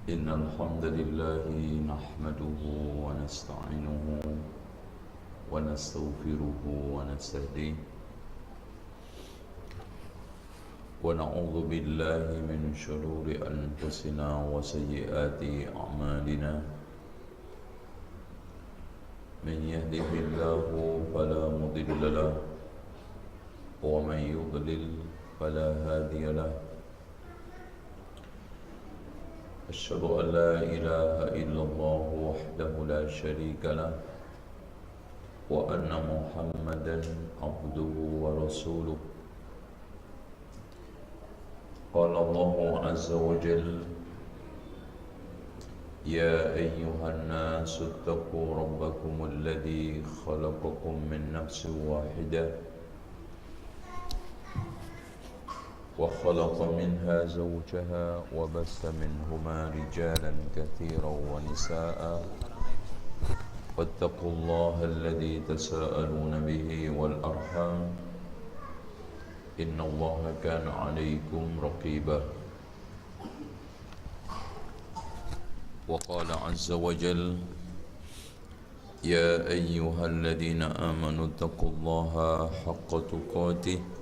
إن الحمد لله نحمده ونستعينه ونستغفره ونستهديه ونعوذ بالله من شرور أنفسنا وسيئات أعمالنا من يهده الله فلا مضل له ومن يضلل فلا هادي له أشهد أن لا إله إلا الله وحده لا شريك له وأن محمدا عبده ورسوله قال الله عز وجل يا أيها الناس اتقوا ربكم الذي خلقكم من نفس واحدة وخلق منها زوجها وبث منهما رجالا كثيرا ونساء واتقوا الله الذي تساءلون به والأرحام إن الله كان عليكم رقيبا وقال عز وجل يا أيها الذين آمنوا اتقوا الله حق تقاته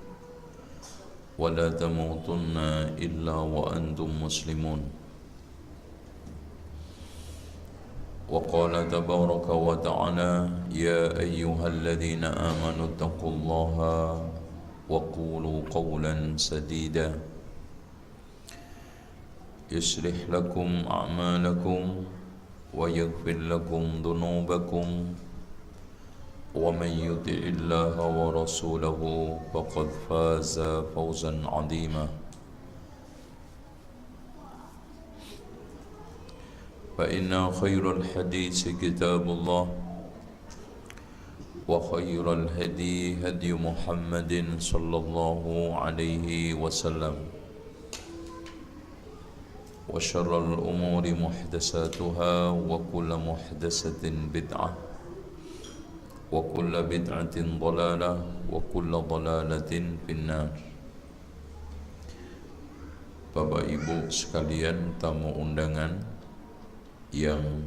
ولا تموتن إلا وأنتم مسلمون وقال تبارك وتعالى يا أيها الذين آمنوا اتقوا الله وقولوا قولا سديدا يصلح لكم أعمالكم ويغفر لكم ذنوبكم ومن يطع الله ورسوله فقد فاز فوزا عظيما فإن خير الحديث كتاب الله وخير الهدي هدي محمد صلى الله عليه وسلم وشر الأمور محدثاتها وكل محدثة بدعة وكل بدعة ضلالة وكل ضلالة في النار. Bapak Ibu sekalian, tamu undangan yang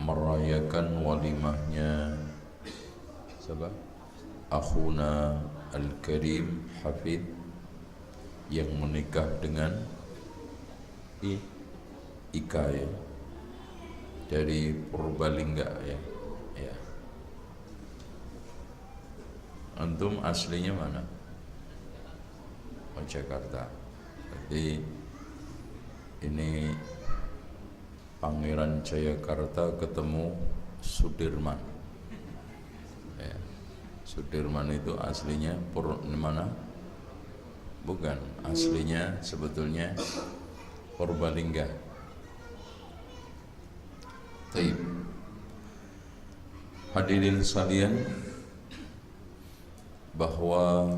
merayakan walimahnya siapa? Akhuna Al-Karim Hafid yang menikah dengan Ika ya, dari Purbalingga ya. Ya. Antum aslinya mana? Oh, Jakarta. Jadi ini Pangeran Jayakarta ketemu Sudirman. Ya. Sudirman itu aslinya mana? Bukan, aslinya sebetulnya Purbalingga. Baik. Hadirin sekalian, bahwa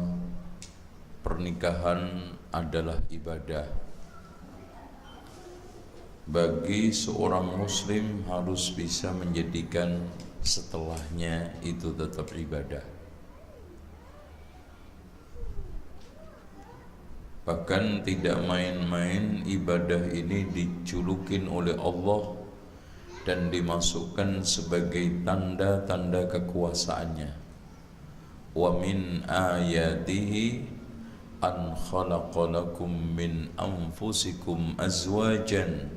pernikahan adalah ibadah. Bagi seorang muslim harus bisa menjadikan setelahnya itu tetap ibadah. Bahkan tidak main-main ibadah ini dijulukin oleh Allah dan dimasukkan sebagai tanda-tanda kekuasaannya. Wa min ayatihi an khalaqa lakum min anfusikum azwajan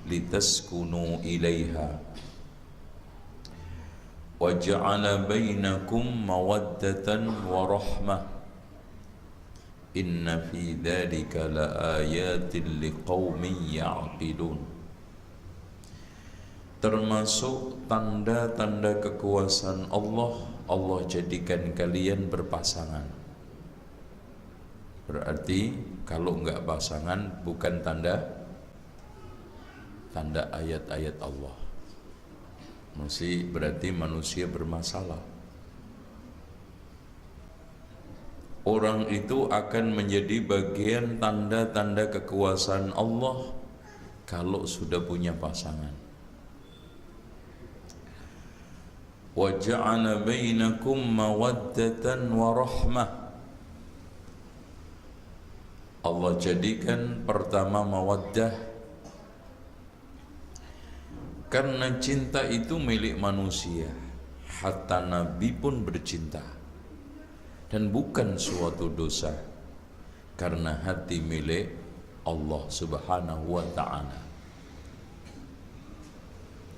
litaskunu ilaiha wa ja'ala bainakum mawaddatan wa rahmah inna fi dzalika laayatin liqaumin ya'qilun. Termasuk tanda-tanda kekuasaan Allah, Allah jadikan kalian berpasangan. Berarti kalau enggak pasangan bukan tanda ayat-ayat Allah. Mesti berarti manusia bermasalah. Orang itu akan menjadi bagian tanda-tanda kekuasaan Allah kalau sudah punya pasangan. Wa ja'ala bainakum mawaddatan wa rahmah. Allah jadikan pertama mawaddah, Karena cinta itu milik manusia, hatta Nabi pun bercinta, dan bukan suatu dosa, karena hati milik Allah Subhanahu wa ta'ala.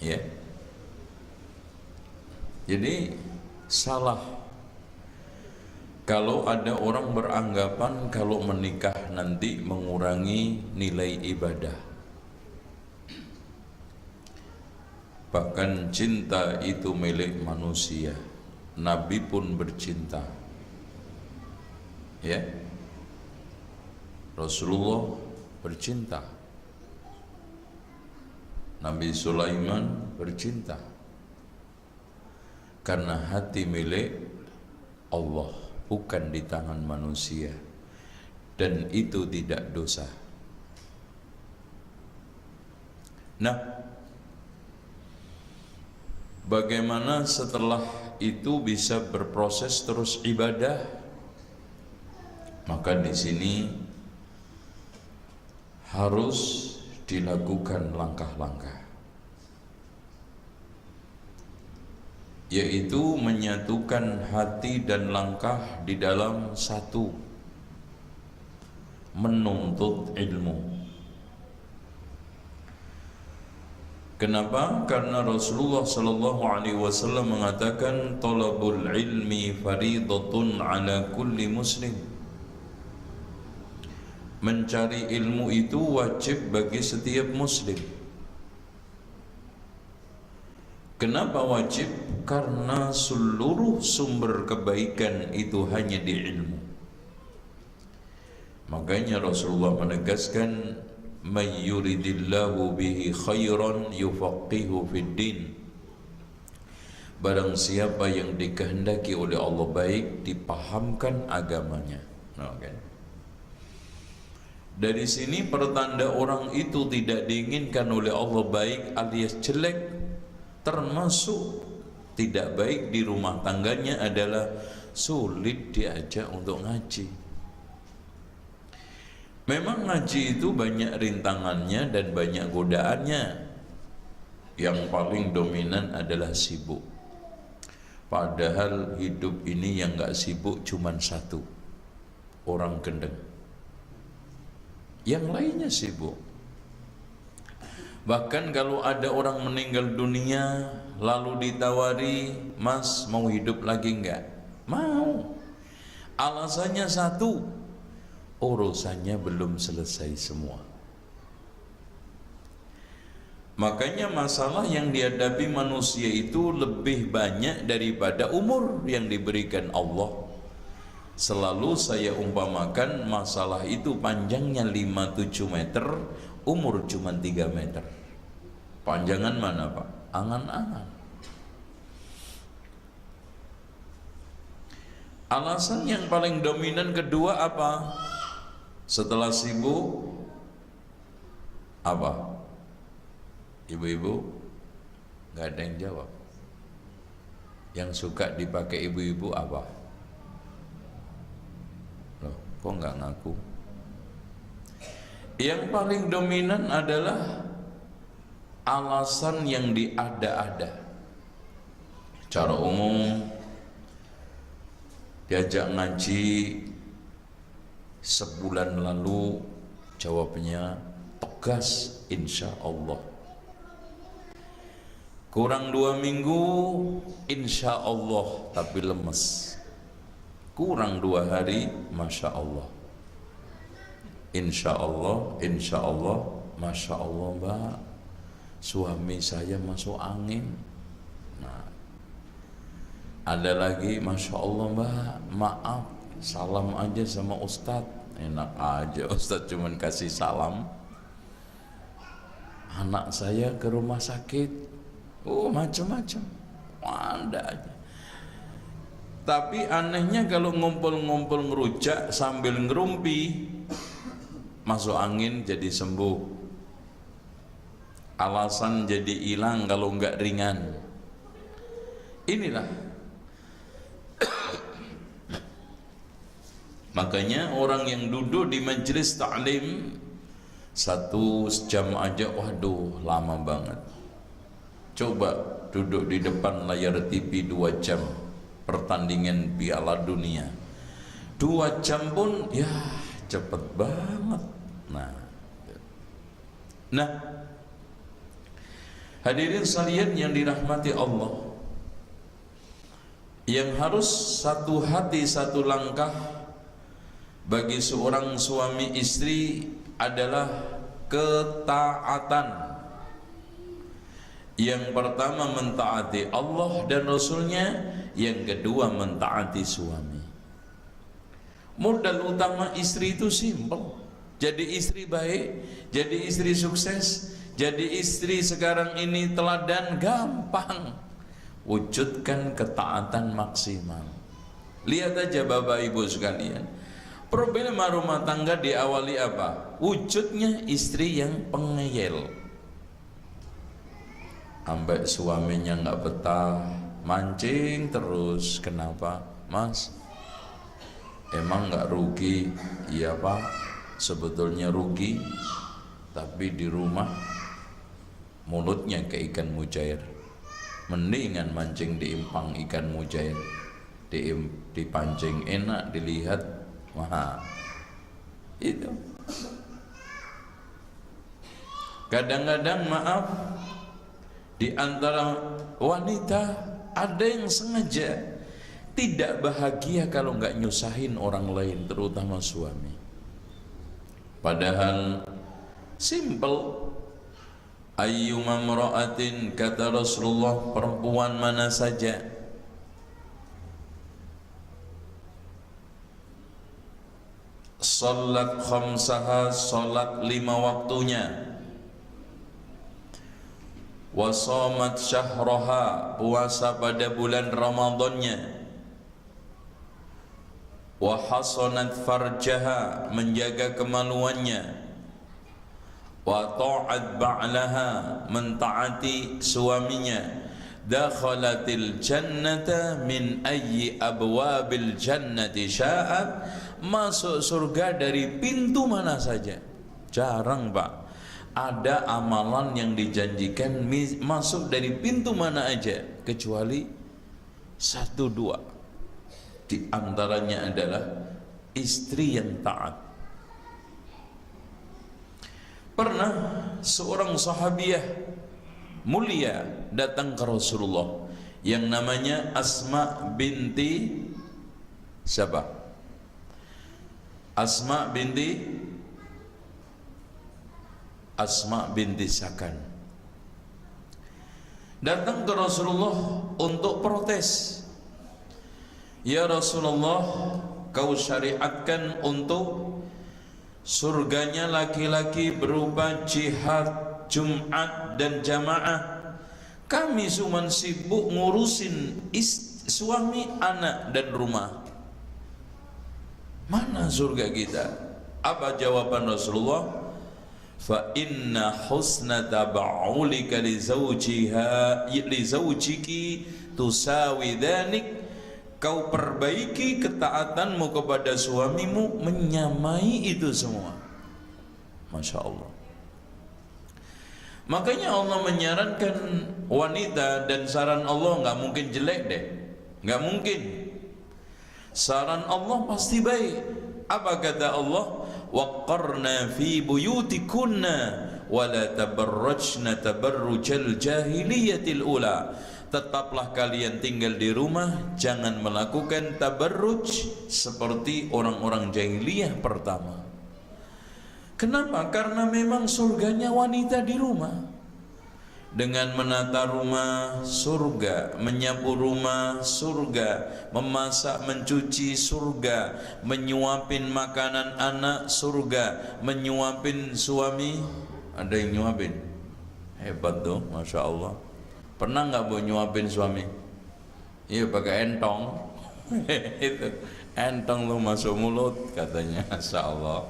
Ya. Jadi salah kalau ada orang beranggapan kalau menikah nanti mengurangi nilai ibadah. Bahkan cinta itu milik manusia, Nabi pun bercinta. Ya, Rasulullah bercinta, Nabi Sulaiman bercinta, karena hati milik Allah, bukan di tangan manusia, dan itu tidak dosa. Nah, bagaimana setelah itu bisa berproses terus ibadah? Maka di sini harus dilakukan langkah-langkah, yaitu menyatukan hati dan langkah di dalam satu, menuntut ilmu. Kenapa? Karena Rasulullah sallallahu alaihi wasallam mengatakan talabul ilmi faridatun ala kulli muslim. Mencari ilmu itu wajib bagi setiap muslim. Kenapa wajib? Karena seluruh sumber kebaikan itu hanya di ilmu. Makanya Rasulullah menegaskan, "May yuridillahu bihi khairan yufaqihu fid din." Barang siapa yang dikehendaki oleh Allah baik, dipahamkan agamanya. Okay. Dari sini pertanda orang itu tidak diinginkan oleh Allah baik alias jelek, termasuk tidak baik di rumah tangganya adalah sulit diajak untuk ngaji. Memang ngaji itu banyak rintangannya dan banyak godaannya. Yang paling dominan adalah sibuk. Padahal hidup ini yang gak sibuk cuman satu, orang gendeng. Yang lainnya sibuk. Bahkan kalau ada orang meninggal dunia lalu ditawari, "Mas, mau hidup lagi enggak?" Mau. Alasannya satu, urusannya belum selesai semua. Makanya masalah yang dihadapi manusia itu lebih banyak daripada umur yang diberikan Allah. Selalu saya umpamakan masalah itu panjangnya 5-7 meter, umur cuma 3 meter. Panjangan mana Pak? Angan-angan. Alasan yang paling dominan kedua apa? Setelah sibuk apa? Ibu-ibu gak ada yang jawab. Yang suka dipakai ibu-ibu apa? Loh, kok gak ngaku? Yang paling dominan adalah alasan yang diada-ada. Cara umum diajak ngaji sebulan lalu, jawabnya tegas, insya Allah. Kurang 2 minggu, insya Allah, tapi lemes. Kurang 2 hari, masya Allah. Insya Allah, insya Allah, masya Allah Mbak, suami saya masuk angin. Nah, ada lagi, masya Allah Mbak, maaf, salam aja sama Ustadz. Enak aja, Ustadz cuman kasih salam. Anak saya ke rumah sakit, macam-macam, ada aja. Tapi anehnya kalau ngumpul-ngumpul ngerujak sambil ngerumpi, masuk angin jadi sembuh, alasan jadi hilang kalau enggak ringan. Inilah makanya orang yang duduk di majelis taklim 1 jam aja, waduh lama banget. Coba duduk di depan layar TV 2 jam pertandingan Piala Dunia, 2 jam pun ya cepet banget. Nah, hadirin sekalian yang dirahmati Allah, yang harus satu hati satu langkah bagi seorang suami istri adalah ketaatan. Yang pertama mentaati Allah dan Rasulnya, yang kedua mentaati suami. Modal utama istri itu simpel. Jadi istri baik, jadi istri sukses, jadi istri sekarang ini teladan, gampang. Wujudkan ketaatan maksimal. Lihat aja Bapak Ibu sekalian, problema rumah tangga diawali apa? Wujudnya istri yang pengeyel. Sampai suaminya nggak betah, mancing terus. Kenapa, Mas? Emang nggak rugi? Iya Pak, sebetulnya rugi, tapi di rumah mulutnya ke ikan mujair. Mendingan mancing diimpang ikan mujair, dipancing enak, dilihat wah. Itu kadang-kadang maaf, di antara wanita ada yang sengaja tidak bahagia kalau nggak nyusahin orang lain, terutama suami. Padahal simple. Ayyuma mra'atin, kata Rasulullah, perempuan mana saja salat khamsaha, salat 5 waktunya, wa shamat syahraha, puasa pada bulan Ramadannya, wa hasanat farjaha, menjaga kemaluannya, wa ta'at ba'laha, mentaati suaminya, dakhalatil jannata min ayyi abwabil jannati sya'at, masuk surga dari pintu mana saja. Jarang Pak ada amalan yang dijanjikan masuk dari pintu mana aja, kecuali 1-2. Di antaranya adalah istri yang taat. Pernah seorang sahabiah mulia datang ke Rasulullah yang namanya Asma binti siapa? Asma binti Sakan. Datang ke Rasulullah untuk protes. Ya Rasulullah, kau syariatkan untuk surganya laki-laki berupa jihad, Jumat dan jamaah. Kami cuma sibuk ngurusin suami, anak dan rumah. Mana surga kita? Apa jawaban Rasulullah? Fa inna husna taba'ulika li zawjiki tusawi dhanik. Kau perbaiki ketaatanmu kepada suamimu menyamai itu semua. Masya Allah. Makanya Allah menyarankan wanita, dan saran Allah nggak mungkin jelek deh, nggak mungkin. Saran Allah pasti baik. Apa kata Allah? Waqarna fi buyutikunna wa la tabarrajna tabarrujal jahiliyatil ula. Tetaplah kalian tinggal di rumah, jangan melakukan tabarruj seperti orang-orang jahiliyah pertama. Kenapa? Karena memang surganya wanita di rumah. Dengan menata rumah, surga. Menyapu rumah, surga. Memasak, mencuci, surga. Menyuapin makanan anak, surga. Menyuapin suami, ada yang nyuapin. Hebat tuh, Masya Allah. Pernah nggak mau nyuapin suami? Iya, pakai entong. Itu entong tuh masuk mulut katanya, Masya Allah.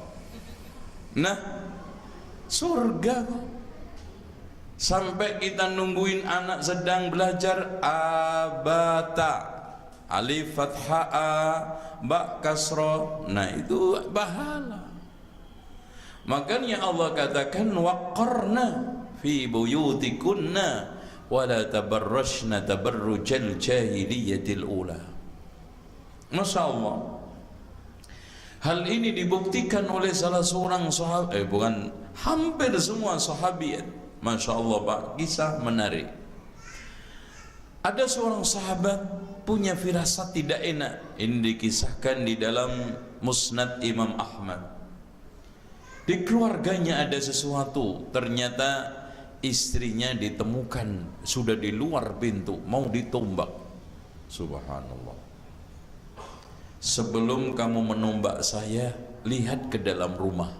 Nah, surga kok. Sampai kita nungguin anak sedang belajar abata, alif fathah, ba kasroh. Nah itu pahala. Makanya Allah katakan waqarna fi buyutikunna, wa la tabarrajna tabarrujal jahiliyatil ula. Masya Allah. Hal ini dibuktikan oleh salah seorang sahabat, hampir semua sahabiat. Masya Allah Pak, kisah menarik. Ada seorang sahabat punya firasat tidak enak. Ini dikisahkan di dalam Musnad Imam Ahmad. Di keluarganya ada sesuatu, ternyata istrinya ditemukan sudah di luar pintu, mau ditombak. Subhanallah. Sebelum kamu menombak saya, lihat ke dalam rumah.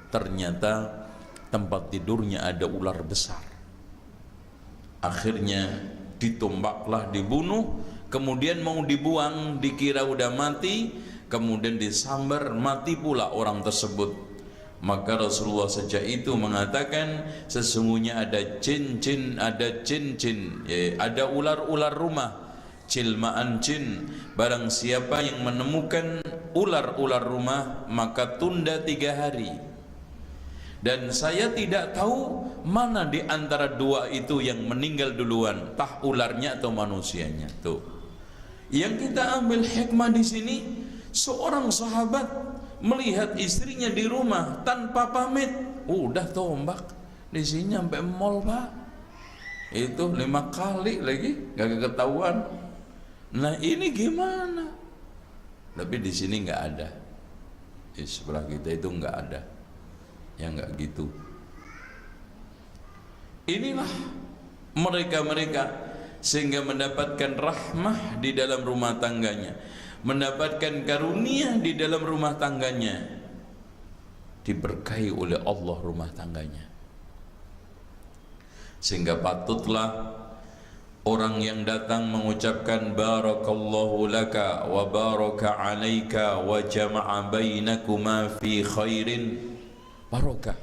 Ternyata tempat tidurnya ada ular besar. Akhirnya ditombaklah, dibunuh, kemudian mau dibuang, dikira udah mati, kemudian disambar, mati pula orang tersebut. Maka Rasulullah sejak itu mengatakan, sesungguhnya ada jin-jin, ada ular-ular rumah, cilmaan jin. Barang siapa yang menemukan ular-ular rumah, maka tunda 3 hari. Dan saya tidak tahu mana di antara dua itu yang meninggal duluan, tah ularnya atau manusianya. Tuh, yang kita ambil hikmah di sini, seorang sahabat melihat istrinya di rumah tanpa pamit, udah tombak. Di sini sampai mall Pak, itu 5 kali lagi gak ketahuan. Nah ini gimana? Tapi di sini nggak ada. Di sebelah kita itu nggak ada yang nggak gitu. Inilah mereka-mereka sehingga mendapatkan rahmah di dalam rumah tangganya, mendapatkan karunia di dalam rumah tangganya, diberkahi oleh Allah rumah tangganya. Sehingga patutlah orang yang datang mengucapkan barakallahu laka wa baraka alaika wa jama'a bainakuma fi khairin barakah,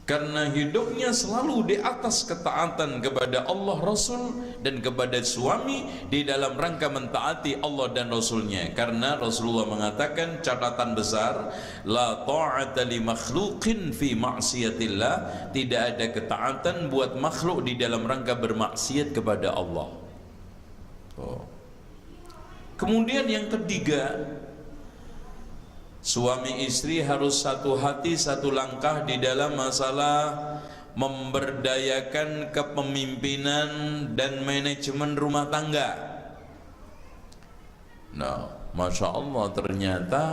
karena hidupnya selalu di atas ketaatan kepada Allah Rasul dan kepada suami di dalam rangka mentaati Allah dan Rasulnya. Karena Rasulullah mengatakan catatan besar, la ta'ata li makhluqin fi ma'siyatillah, tidak ada ketaatan buat makhluk di dalam rangka bermaksiat kepada Allah. Kemudian yang ketiga, suami istri harus satu hati satu langkah di dalam masalah memberdayakan kepemimpinan dan manajemen rumah tangga. Nah, Masya Allah, ternyata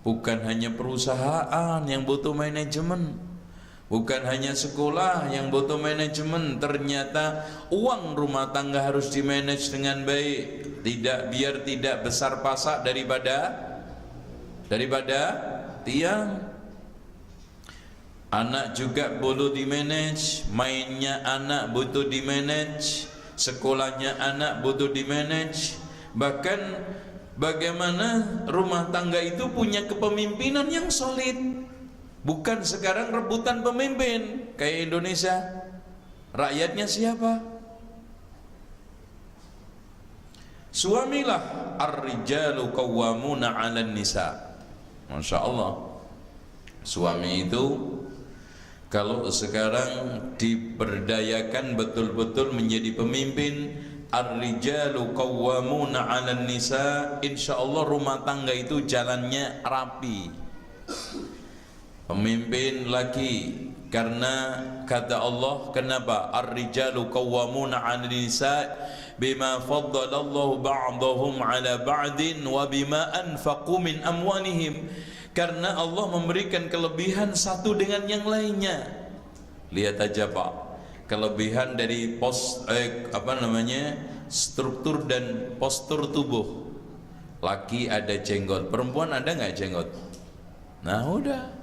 bukan hanya perusahaan yang butuh manajemen, bukan hanya sekolah yang butuh manajemen, ternyata uang rumah tangga harus dimanage dengan baik, biar tidak besar pasak daripada tiang. Anak juga butuh dimanage, mainnya anak butuh dimanage, sekolahnya anak butuh dimanage. Bahkan bagaimana rumah tangga itu punya kepemimpinan yang solid, bukan sekarang rebutan pemimpin kayak Indonesia. Rakyatnya siapa? Suamilah, ar-rijalu qawwamuna 'alan nisa. Masya Allah, suami itu kalau sekarang diberdayakan betul-betul menjadi pemimpin, ar-rijalu qawwamuna 'alan nisa, insya Allah rumah tangga itu jalannya rapi. Pemimpin laki, karena kata Allah, kenapa? Ar-rijalu qawwamuna 'alan nisa bima faddalallahu ba'dahum 'ala ba'din wa bima anfaqu min amwalihim, karena Allah memberikan kelebihan satu dengan yang lainnya. Lihat aja Pak, kelebihan dari struktur dan postur tubuh. Laki ada jenggot, perempuan ada nggak jenggot? Nah udah,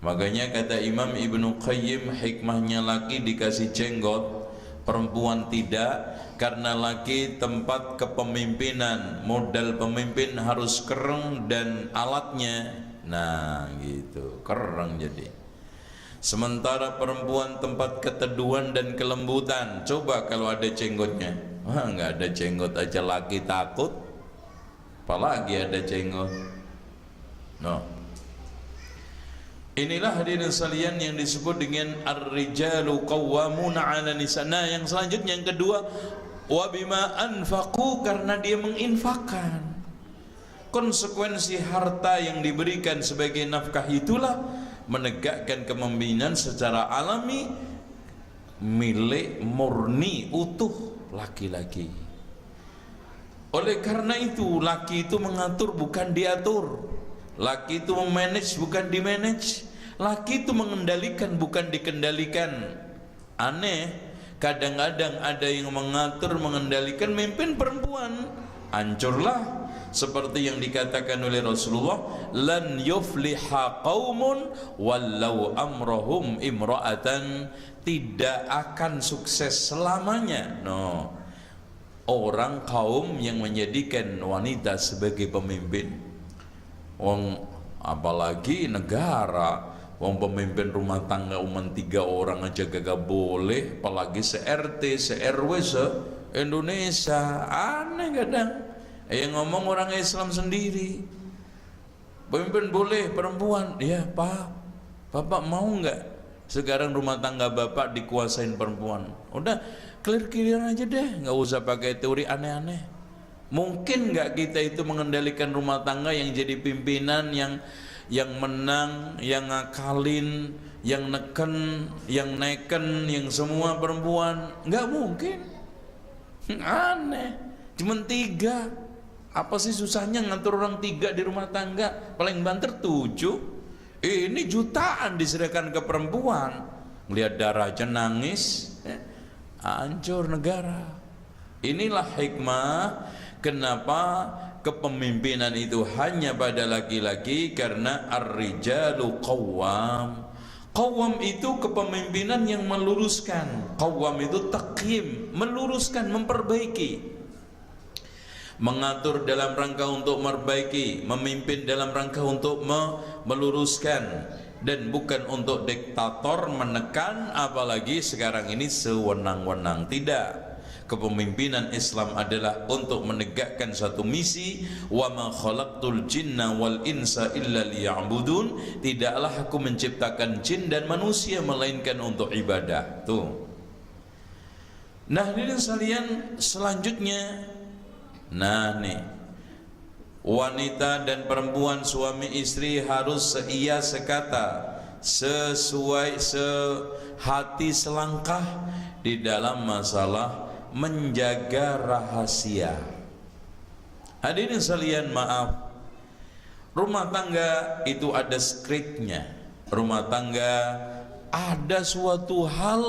makanya kata Imam Ibnu Qayyim, hikmahnya laki dikasih jenggot, perempuan tidak, karena laki tempat kepemimpinan, modal pemimpin harus kereng dan alatnya, nah gitu, kereng jadi. Sementara perempuan tempat keteduhan dan kelembutan. Coba kalau ada jenggotnya, wah nggak ada jenggot aja laki takut, apalagi ada jenggot. No. Inilah hadirin sekalian yang disebut dengan ar-rijalu qawwamuna 'ala nisa. Nah, yang selanjutnya yang kedua, wa bima anfaqu, karena dia menginfakkan. Konsekuensi harta yang diberikan sebagai nafkah itulah menegakkan kepemimpinan secara alami milik murni utuh laki-laki. Oleh karena itu, laki itu mengatur bukan diatur, laki itu memanage bukan dimanage, laki itu mengendalikan bukan dikendalikan. Aneh, kadang-kadang ada yang mengatur mengendalikan mimpin perempuan, hancurlah. Seperti yang dikatakan oleh Rasulullah, lan yufliha qaumun wallau amrahum imra'atan, tidak akan sukses selamanya orang kaum yang menjadikan wanita sebagai pemimpin. Apalagi negara, pemimpin rumah tangga umat 3 orang aja gak boleh, apalagi se-RT, se-RW se-Indonesia. Aneh kadang yang ngomong orang Islam sendiri, pemimpin boleh perempuan. Ya Pak, Bapak mau nggak sekarang rumah tangga Bapak dikuasain perempuan? Udah clear aja deh, nggak usah pakai teori aneh-aneh. Mungkin nggak kita itu mengendalikan rumah tangga yang jadi pimpinan, yang menang, yang ngakalin, yang neken, yang neken, yang semua perempuan? Nggak mungkin. Aneh. Cuman 3. Apa sih susahnya ngatur orang 3 di rumah tangga? Paling banter 7. Ini jutaan diserahkan ke perempuan. Melihat darah aja nangis, hancur negara. Inilah hikmah kenapa kepemimpinan itu hanya pada laki-laki, karena ar-rijalu qawwam. Qawwam itu kepemimpinan yang meluruskan. Qawwam itu taqyim, meluruskan, memperbaiki. Mengatur dalam rangka untuk memperbaiki, memimpin dalam rangka untuk meluruskan, dan bukan untuk diktator, menekan, apalagi sekarang ini sewenang-wenang. Tidak. Kepemimpinan Islam adalah untuk menegakkan satu misi. Wa ma khalaqtul jinna wal insa illa liya'budun. Tidaklah aku menciptakan jin dan manusia melainkan untuk ibadah. Tuh. Nah, hadirin sekalian, selanjutnya, nah nih, wanita dan perempuan, suami istri harus seia sekata, sesuai sehati selangkah di dalam masalah menjaga rahasia. Hadirin sekalian, maaf, rumah tangga itu ada skripnya. Rumah tangga ada suatu hal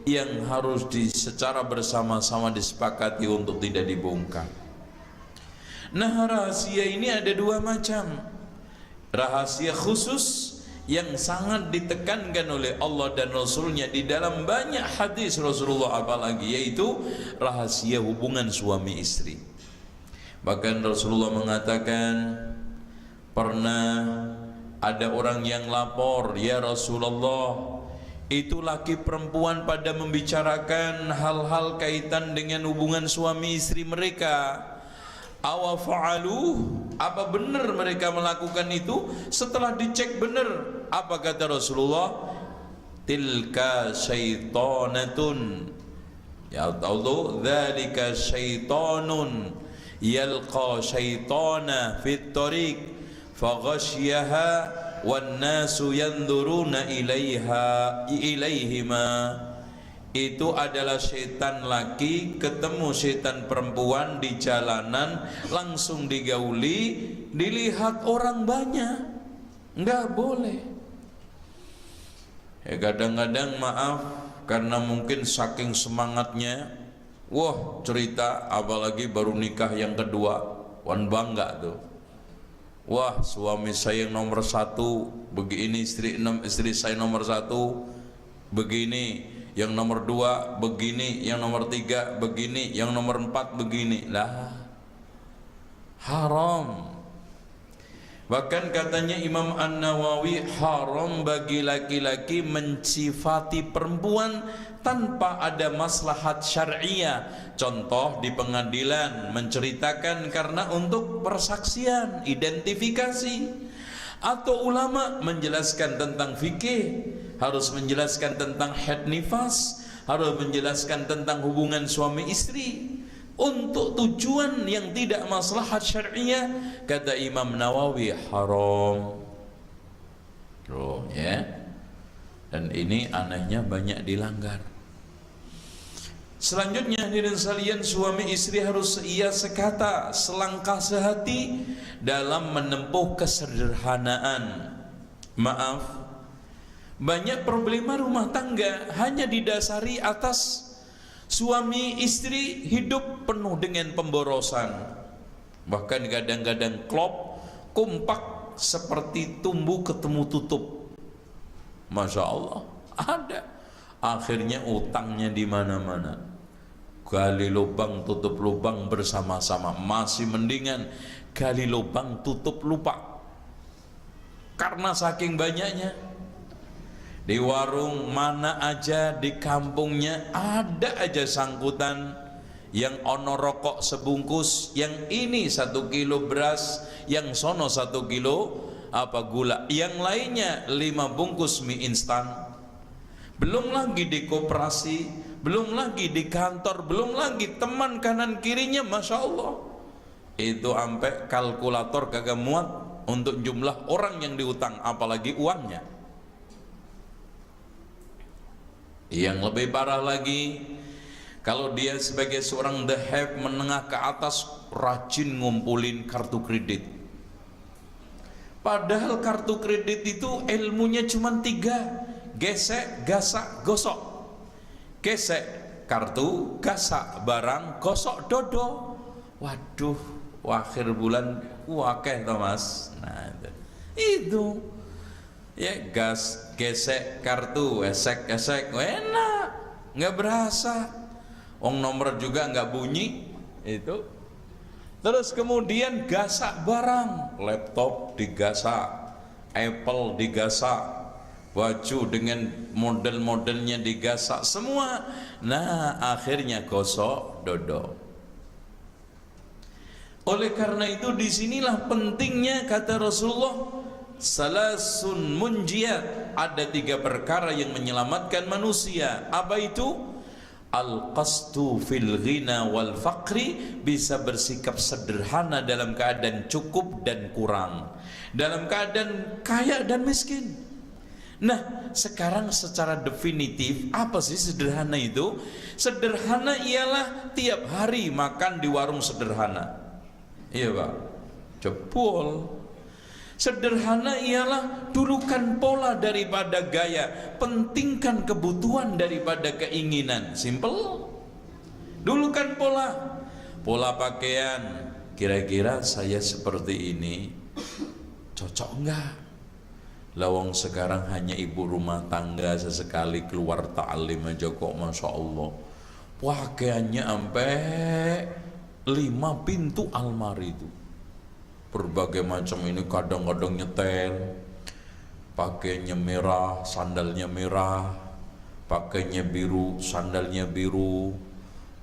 yang harus secara bersama-sama disepakati untuk tidak dibongkar. Nah, rahasia ini ada 2 macam. Rahasia khusus yang sangat ditekankan oleh Allah dan Rasulnya di dalam banyak hadis Rasulullah, apalagi, yaitu rahasia hubungan suami istri. Bahkan Rasulullah mengatakan, pernah ada orang yang lapor, ya Rasulullah, itu laki perempuan pada membicarakan hal-hal kaitan dengan hubungan suami istri mereka. Awa fa'alu, apa benar mereka melakukan itu? Setelah dicek benar, apa kata Rasulullah? Tilka syaitanatun, ya Allah, dzalika syaitanun yalqa syaitana fit tariq faghasyaha wan nasu yanzuruna ilaihima. Itu adalah setan laki ketemu setan perempuan di jalanan, langsung digauli, dilihat orang banyak. Enggak boleh. Kadang-kadang maaf, karena mungkin saking semangatnya, wah cerita, apalagi baru nikah yang kedua, wan bangga tuh. Wah, suami saya yang nomor 1 begini, istri saya nomor 1 begini, yang nomor 2 begini, yang nomor 3 begini, yang nomor 4 begini. Lah, haram. Bahkan katanya Imam An-Nawawi, haram bagi laki-laki mensifati perempuan tanpa ada maslahat syariah. Contoh di pengadilan menceritakan karena untuk persaksian, identifikasi, Atau ulama menjelaskan tentang fikih, harus menjelaskan tentang haid nifas, harus menjelaskan tentang hubungan suami istri untuk tujuan yang tidak maslahat syar'iyah. Kata Imam Nawawi haram. Loh ya. Dan ini anehnya banyak dilanggar. Selanjutnya hadirin sekalian, suami istri harus ia sekata, selangkah sehati dalam menempuh kesederhanaan. Maaf, banyak problema rumah tangga hanya didasari atas suami istri hidup penuh dengan pemborosan. Bahkan kadang-kadang klop, kompak seperti tumbuh ketemu tutup. Masya Allah, ada. Akhirnya utangnya di mana-mana. Gali lubang tutup lubang bersama-sama. Masih mendingan gali lubang tutup lupa. Karena saking banyaknya. Di warung mana aja, di kampungnya ada aja sangkutan. Yang ono rokok sebungkus, yang ini 1 kilo beras, yang sono 1 kilo gula, yang lainnya 5 bungkus mie instan. Belum lagi di koperasi, belum lagi di kantor, belum lagi teman kanan kirinya. Masya Allah, itu sampai kalkulator kagak muat untuk jumlah orang yang diutang, apalagi uangnya. Yang lebih parah lagi, kalau dia sebagai seorang the have menengah ke atas, rajin ngumpulin kartu kredit. Padahal kartu kredit itu ilmunya cuma 3: gesek, gasak, gosok. Gesek kartu, gasak barang, gosok dodo. Waduh, akhir bulan wakeh Thomas. Nah itu ya, gesek kartu, esek enak, nggak berasa. Nomor juga nggak bunyi itu. Terus kemudian gasak barang, laptop digasak, Apple digasak, baju dengan model-modelnya digasak semua. Nah akhirnya gosok dodo. Oleh karena itu disinilah pentingnya kata Rasulullah, salasun munjiat, ada 3 perkara yang menyelamatkan manusia. Apa itu? Al-qasdu fil ghina wal faqri, bisa bersikap sederhana dalam keadaan cukup dan kurang, dalam keadaan kaya dan miskin. Nah sekarang secara definitif apa sih sederhana itu? Sederhana ialah tiap hari makan di warung sederhana. Iya Pak, jebol. Sederhana ialah dudukan pola daripada gaya, pentingkan kebutuhan daripada keinginan. Simple. Dulukan pola pakaian. Kira-kira saya seperti ini cocok enggak? Lawang sekarang hanya ibu rumah tangga, sesekali keluar ta'lim aja kok Masya Allah pakaiannya sampai 5 pintu almari itu, berbagai macam. Ini kadang-kadang nyetel, pakainya merah, sandalnya merah, pakainya biru, sandalnya biru,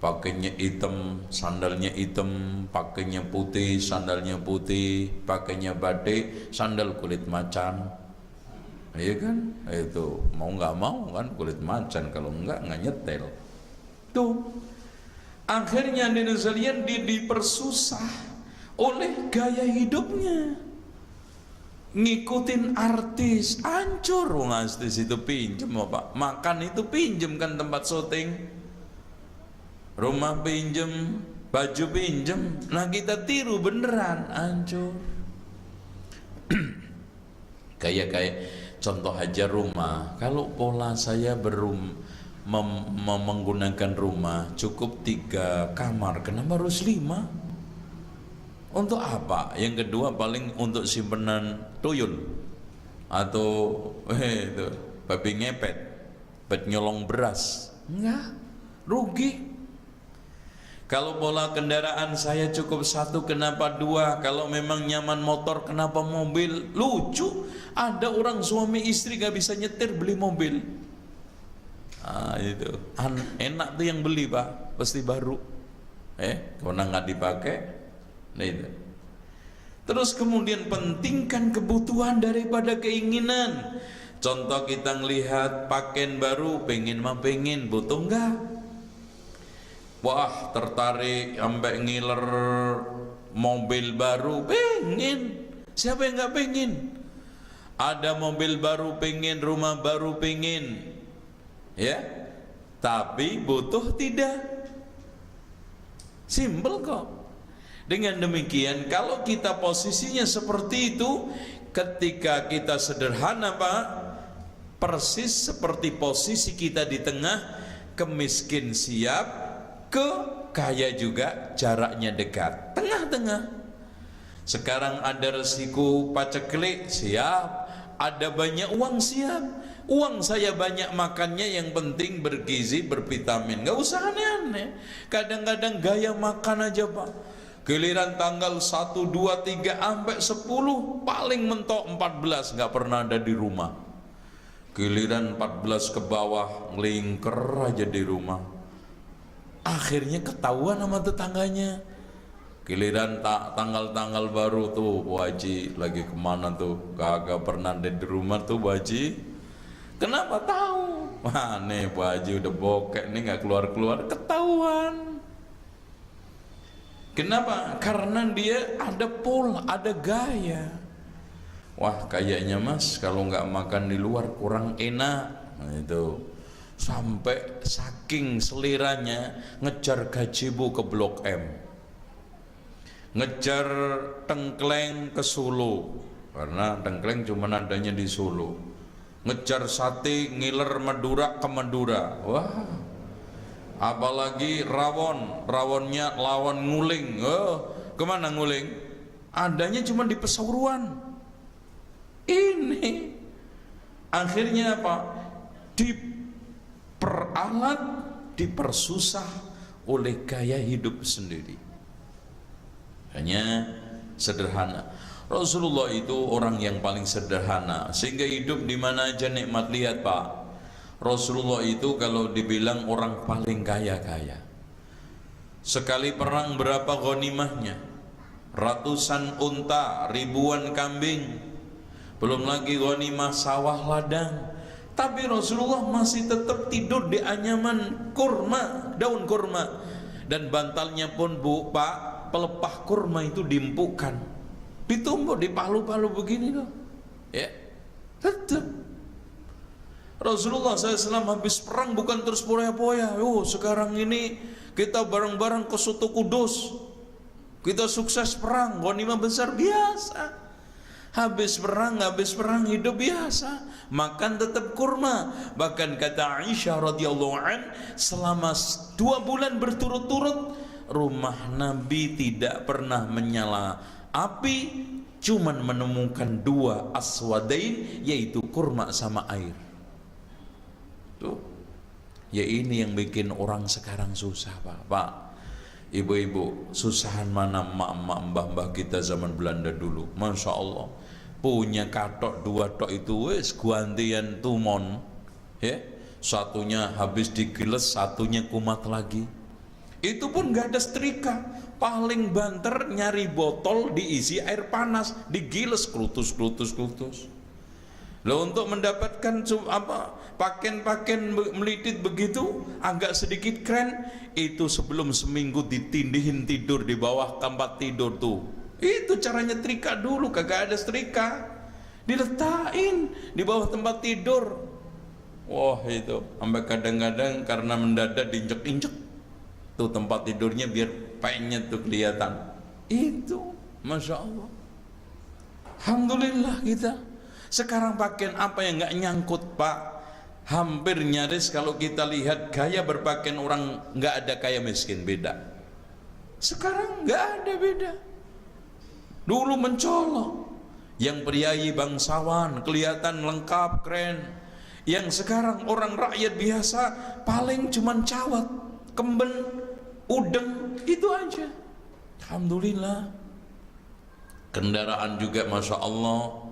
pakainya hitam, sandalnya hitam, pakainya putih, sandalnya putih, pakainya batik, sandal kulit macan. Iya kan? Itu mau nggak mau kan kulit macan, kalau nggak nyetel. Tuh. Akhirnya sekalian dipersusah oleh gaya hidupnya. Ngikutin artis, hancur. Wong artis itu pinjem apa? Makan itu pinjem kan, tempat syuting. Rumah pinjem, baju pinjem. Nah kita tiru beneran, hancur. Kayak contoh aja rumah. Kalau pola saya menggunakan rumah cukup 3 kamar, kenapa harus 5? Untuk apa? Yang kedua paling untuk simpenan tuyul atau itu babi ngepet, buat nyolong beras. Enggak, rugi. Kalau pola kendaraan saya cukup 1, kenapa 2? Kalau memang nyaman motor, kenapa mobil? Lucu, ada orang suami istri gak bisa nyetir, beli mobil. Itu enak tuh yang beli Pak, pasti baru. Karena nggak dipakai. Nah itu. Terus kemudian pentingkan kebutuhan daripada keinginan. Contoh kita ngelihat pakaian baru, pengen mah pengen, butuh enggak? Wah tertarik sampai ngiler mobil baru, pengen. Siapa yang nggak pengen? Ada mobil baru pengen, rumah baru pengen, ya. Tapi butuh tidak. Simpel kok. Dengan demikian, kalau kita posisinya seperti itu, ketika kita sederhana, Pak, persis seperti posisi kita di tengah, kemiskin siap, ke kaya juga jaraknya dekat, tengah-tengah. Sekarang ada resiko paceklik, siap. Ada banyak uang, siap. Uang saya banyak makannya, yang penting bergizi, bervitamin, nggak usah aneh-aneh. Kadang-kadang gaya makan aja, Pak. Giliran tanggal 1, 2, 3 sampai 10, paling mentok 14 nggak pernah ada di rumah. Giliran 14 ke bawah ngelingker aja di rumah. Akhirnya ketahuan sama tetangganya. Giliran tanggal-tanggal baru tuh, Bu Haji lagi kemana tuh? Kagak pernah ada di rumah tuh, Bu Haji. Kenapa tahu? Wah nih Bu Haji udah bokek nih, nggak keluar-keluar, ketahuan. Kenapa? Karena dia ada pola, ada gaya. Wah kayaknya mas kalau nggak makan di luar kurang enak. Nah, itu sampai saking seliranya ngejar gajibu ke Blok M, ngejar tengkleng ke Solo, karena tengkleng cuma adanya di Solo. Ngejar sate ngiler Madura ke Madura. Wah, apalagi rawonnya lawan nguling. Oh, kemana nguling? Adanya cuma di Pesawaran. Ini akhirnya apa? Diperalat, dipersusah oleh gaya hidup sendiri. Hanya sederhana. Rasulullah itu orang yang paling sederhana, sehingga hidup di mana aja nikmat. Lihat Pak, Rasulullah itu kalau dibilang orang paling kaya-kaya. Sekali perang berapa ghanimahnya? Ratusan unta, ribuan kambing. Belum lagi ghanimah sawah ladang. Tapi Rasulullah masih tetap tidur di anyaman kurma, daun kurma. Dan bantalnya pun Bu, Pak, pelepah kurma itu diempukkan, ditumbuk di palu-palu begini loh. Ya, tetap. Rasulullah SAW habis perang bukan terus poya-poya. Oh, sekarang ini kita bareng-bareng ke Soto Kudus, kita sukses perang, ghanimah besar, biasa. Habis perang hidup biasa, makan tetap kurma. Bahkan kata Aisyah radhiyallahu an, selama 2 bulan berturut-turut rumah Nabi tidak pernah menyala api, cuman menemukan 2 aswadain, yaitu kurma sama air. Tuh, ya ini yang bikin orang sekarang susah Pak. Ibu-ibu, susahan mana emak-emak mbah-mbah kita zaman Belanda dulu. Masya Allah, punya katok 2 tok itu wes gantian tumon, ya. Satunya habis digiles, satunya kumat lagi. Itu pun gak ada setrika, paling banter nyari botol diisi air panas, digiles klutus. Loh, untuk mendapatkan pakaian melitit begitu agak sedikit keren, itu sebelum seminggu ditindihin tidur di bawah tempat tidur tuh. Itu caranya trika dulu, kagak ada setrika, diletakin di bawah tempat tidur. Wah itu sampai kadang-kadang karena mendadak diinjek-injek tuh tempat tidurnya biar pennya tuh kelihatan. Itu Masya Allah. Alhamdulillah kita sekarang pakaian apa yang nggak nyangkut Pak? Hampir nyaris kalau kita lihat gaya berpakaian orang, nggak ada kaya miskin, beda. Sekarang nggak ada beda. Dulu mencolok, yang priayi bangsawan kelihatan lengkap keren. Yang sekarang orang rakyat biasa paling cuman cawat, kemben, udeng, itu aja. Alhamdulillah. Kendaraan juga Masya Allah.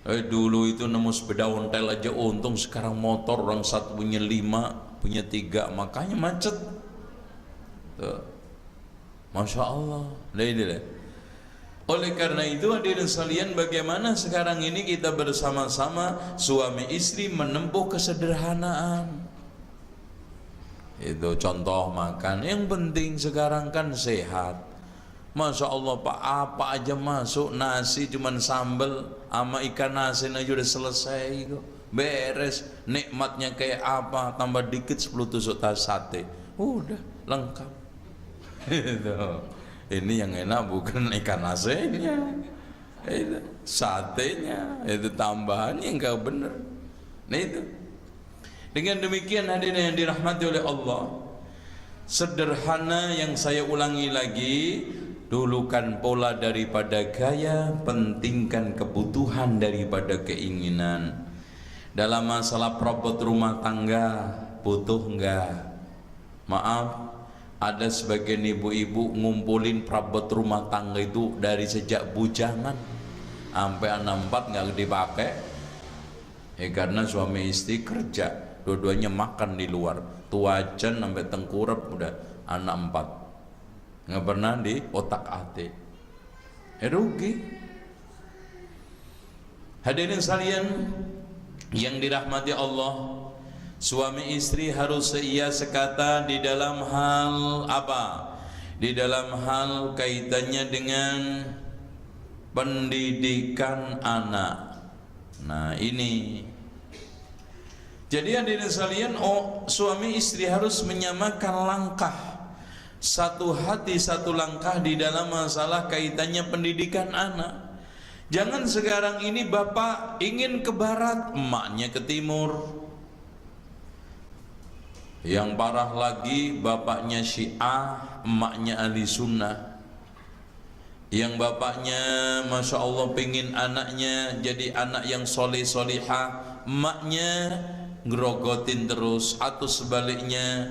Dulu itu nemu sepeda ontel aja untung, sekarang motor orang satu punya 5, punya 3, makanya macet. Tuh. Masya Allah. Oleh karena itu hadirin sekalian, bagaimana sekarang ini kita bersama-sama suami istri menempuh kesederhanaan. Itu contoh makan. Yang penting sekarang kan sehat. Masya Allah Pak, apa aja masuk, nasi cuman sambal sama ikan asin aja udah selesai kok. Beres. Nikmatnya kayak apa, tambah dikit 10 tusuk sate, udah lengkap. Itu. Ini yang enak bukan ikan asinnya, itu satenya, itu tambahannya enggak bener. Nah itu. Dengan demikian hadirin yang dirahmati oleh Allah, sederhana yang saya ulangi lagi, dulukan pola daripada gaya, pentingkan kebutuhan daripada keinginan. Dalam masalah perabot rumah tangga, butuh enggak? Maaf, ada sebagian ibu-ibu ngumpulin perabot rumah tangga itu dari sejak bujangan sampai anak 4 nggak dipakai. Karena suami istri kerja, dua-duanya makan di luar, tuajan sampai tengkurap udah anak 4, nggak pernah di otak-atik. Rugi. Hadirin sekalian yang dirahmati Allah, suami istri harus seia sekata di dalam hal apa? Di dalam hal kaitannya dengan pendidikan anak. Nah ini. Jadi hadirin sekalian, suami istri harus menyamakan langkah, satu hati satu langkah di dalam masalah kaitannya pendidikan anak. Jangan sekarang ini bapak ingin ke barat, emaknya ke timur. Yang parah lagi, bapaknya Syiah, emaknya ahli sunnah. Yang bapaknya Masya Allah pingin anaknya jadi anak yang soleh solihah, emaknya ngerogotin terus. Atau sebaliknya,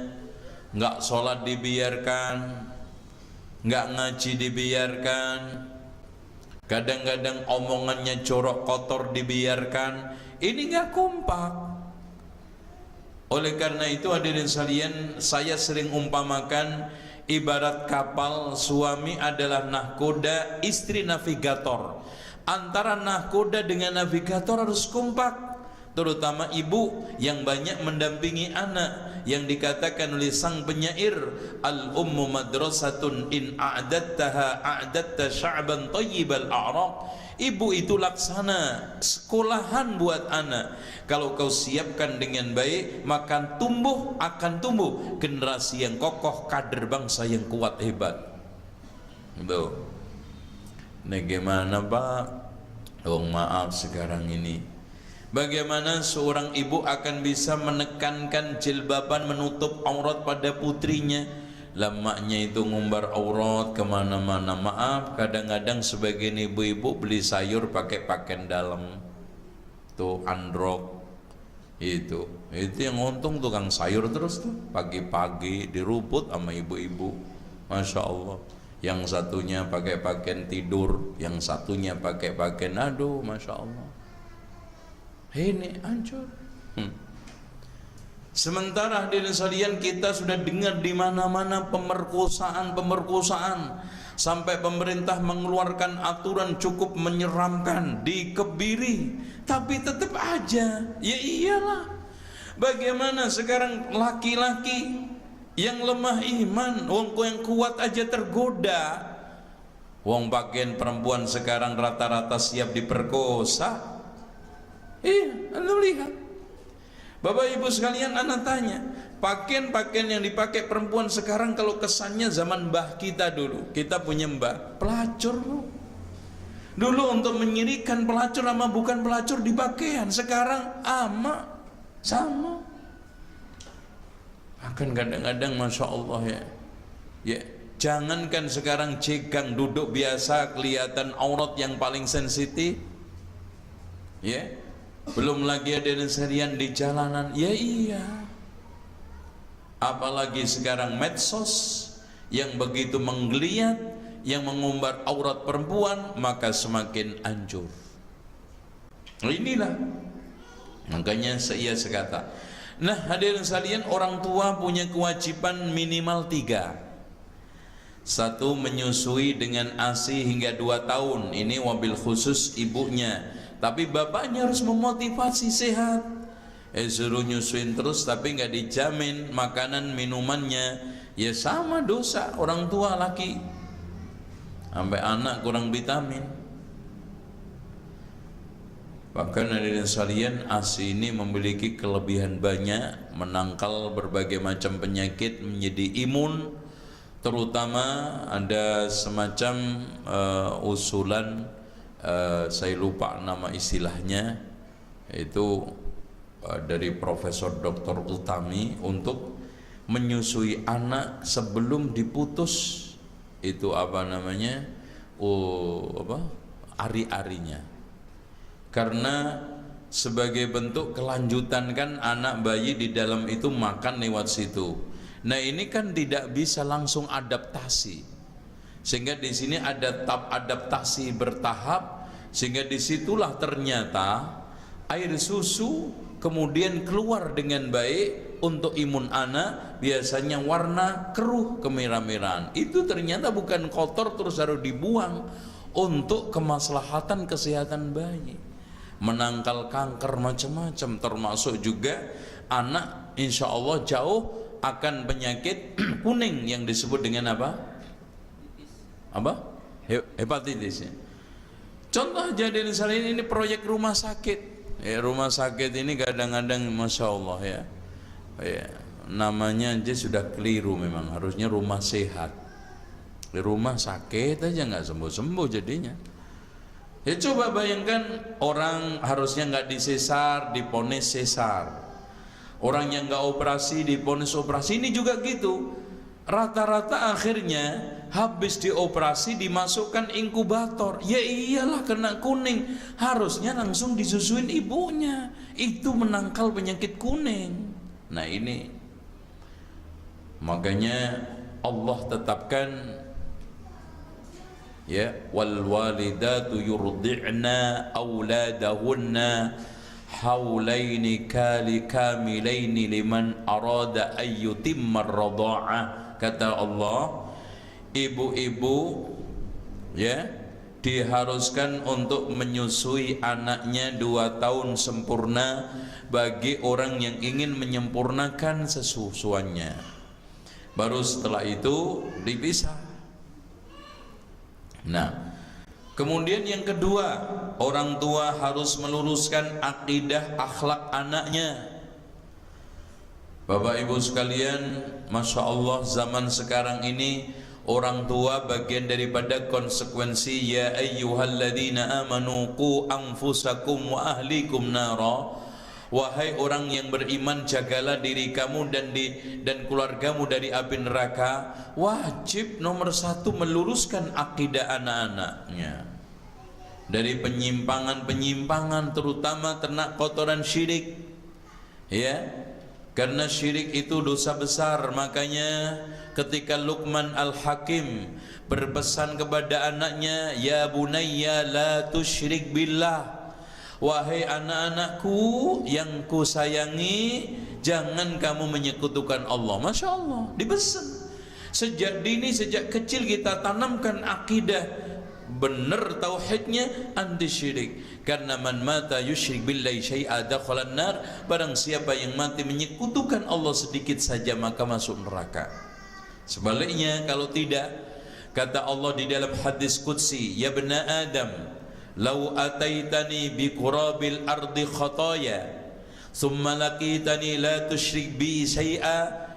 nggak sholat dibiarkan, nggak ngaji dibiarkan, kadang-kadang omongannya jorok kotor dibiarkan. Ini nggak kompak. Oleh karena itu hadirin sekalian, saya sering umpamakan ibarat kapal, suami adalah nahkoda, istri navigator. Antara nahkoda dengan navigator harus kompak. Terutama ibu yang banyak mendampingi anak, yang dikatakan oleh sang penyair, al-ummu madrasatun in a'dattaha a'datta sya'ban tayyibal a'raq. Ibu itu laksana sekolahan buat anak. Kalau kau siapkan dengan baik, maka akan tumbuh generasi yang kokoh, kader bangsa yang kuat hebat. Tuh. Nah gimana Pak? Oh maaf sekarang ini, bagaimana seorang ibu akan bisa menekankan jilbaban menutup aurat pada putrinya? Lemaknya itu ngumbar aurat kemana-mana. Maaf, kadang-kadang sebagian ibu-ibu beli sayur pakai pakaian dalam, tuh androk. Itu yang untung tukang sayur terus tuh, pagi-pagi diruput sama ibu-ibu. Masya Allah. Yang satunya pakai pakaian tidur, yang satunya pakai pakaian, aduh Masya Allah. Ini hancur. Sementara hadirin sekalian, kita sudah dengar di mana-mana pemerkosaan, sampai pemerintah mengeluarkan aturan cukup menyeramkan, dikebiri, tapi tetap aja, ya iyalah. Bagaimana sekarang laki-laki yang lemah iman, wong yang kuat aja tergoda. Wong pakaian perempuan sekarang rata-rata siap diperkosa. Iya, Anda lihat. Bapak ibu sekalian, anak tanya, pakaian-pakaian yang dipakai perempuan sekarang kalau kesannya zaman mbah kita dulu. Kita punya mbah pelacur. Dulu untuk menyirikan pelacur sama bukan pelacur di pakaian, sekarang sama. Akan kadang-kadang Masya Allah ya, jangankan sekarang cegang, duduk biasa kelihatan aurat yang paling sensitif, ya. Belum lagi ada seharian di jalanan, ya iya. Apalagi sekarang medsos yang begitu menggeliat, yang mengumbar aurat perempuan, maka semakin hancur. Inilah makanya saya sekata. Nah hadirin sekalian, orang tua punya kewajiban minimal 3. Satu, menyusui dengan ASI hingga 2 tahun. Ini wabil khusus ibunya. Tapi bapaknya harus memotivasi sehat. Suruh nyusuin terus tapi nggak dijamin makanan minumannya. Ya sama dosa orang tua laki. Sampai anak kurang vitamin. Bahkan hadirin sekalian, ASI ini memiliki kelebihan banyak, menangkal berbagai macam penyakit, menjadi imun. Terutama ada semacam usulan, saya lupa nama istilahnya, itu dari Profesor Dr. Utami, untuk menyusui anak sebelum diputus itu apa namanya, ari-arinya. Karena sebagai bentuk kelanjutan kan anak bayi di dalam itu makan lewat situ. Nah ini kan tidak bisa langsung adaptasi, sehingga di sini ada tahap adaptasi bertahap, sehingga disitulah ternyata air susu kemudian keluar dengan baik untuk imun anak. Biasanya warna keruh kemerah-merahan, itu ternyata bukan kotor terus harus dibuang, untuk kemaslahatan kesehatan bayi, menangkal kanker macam-macam, termasuk juga anak insya Allah jauh akan penyakit kuning yang disebut dengan apa? Hepatitis. Contoh jadi misalnya ini proyek rumah sakit. Ya, rumah sakit ini kadang-kadang masya Allah ya, namanya aja sudah keliru, memang harusnya rumah sehat. Di rumah sakit aja nggak sembuh-sembuh jadinya. Ya coba bayangkan, orang harusnya nggak disesar, diponis sesar. Orang yang nggak operasi diponis operasi. Ini juga gitu. Rata-rata akhirnya habis dioperasi dimasukkan inkubator. Ya iyalah kena kuning. Harusnya langsung disusuin ibunya. Itu menangkal penyakit kuning. Nah ini makanya Allah tetapkan, ya, wal walidatu yurdi'na auladahunna haulaini kamilaini liman arada ayyutimma ar-radha'ah. Kata Allah, ibu-ibu ya diharuskan untuk menyusui anaknya 2 tahun sempurna bagi orang yang ingin menyempurnakan sesusuannya. Baru setelah itu dipisah. Nah, kemudian yang kedua, orang tua harus meluruskan akidah akhlak anaknya. Bapak ibu sekalian, masya Allah zaman sekarang ini orang tua bagian daripada konsekuensi ya ayyuhalladzina amanu qu anfusakum wa ahlikum nara. Wahai orang yang beriman, jagalah diri kamu dan keluargamu dari api neraka. Wajib nomor 1 meluruskan akidah anak-anaknya dari penyimpangan-penyimpangan, terutama ternak kotoran syirik. Ya, karena syirik itu dosa besar. Makanya ketika Luqman Al-Hakim berpesan kepada anaknya, ya bunayya la tusyrik billah, wahai anak-anakku yang ku sayangi, jangan kamu menyekutukan Allah. Masya Allah, dipesan sejak dini, sejak kecil kita tanamkan akidah benar tauhidnya, anti syirik. Karena man mata yusyrik billahi syai'a dakhalan nar, barang siapa yang mati menyekutukan Allah sedikit saja maka masuk neraka. Sebaliknya kalau tidak, kata Allah di dalam hadis qudsi, ya bna Adam lau ataitani bi qurabil ardi khataya thumma laqitani la tusyrik bi syai'a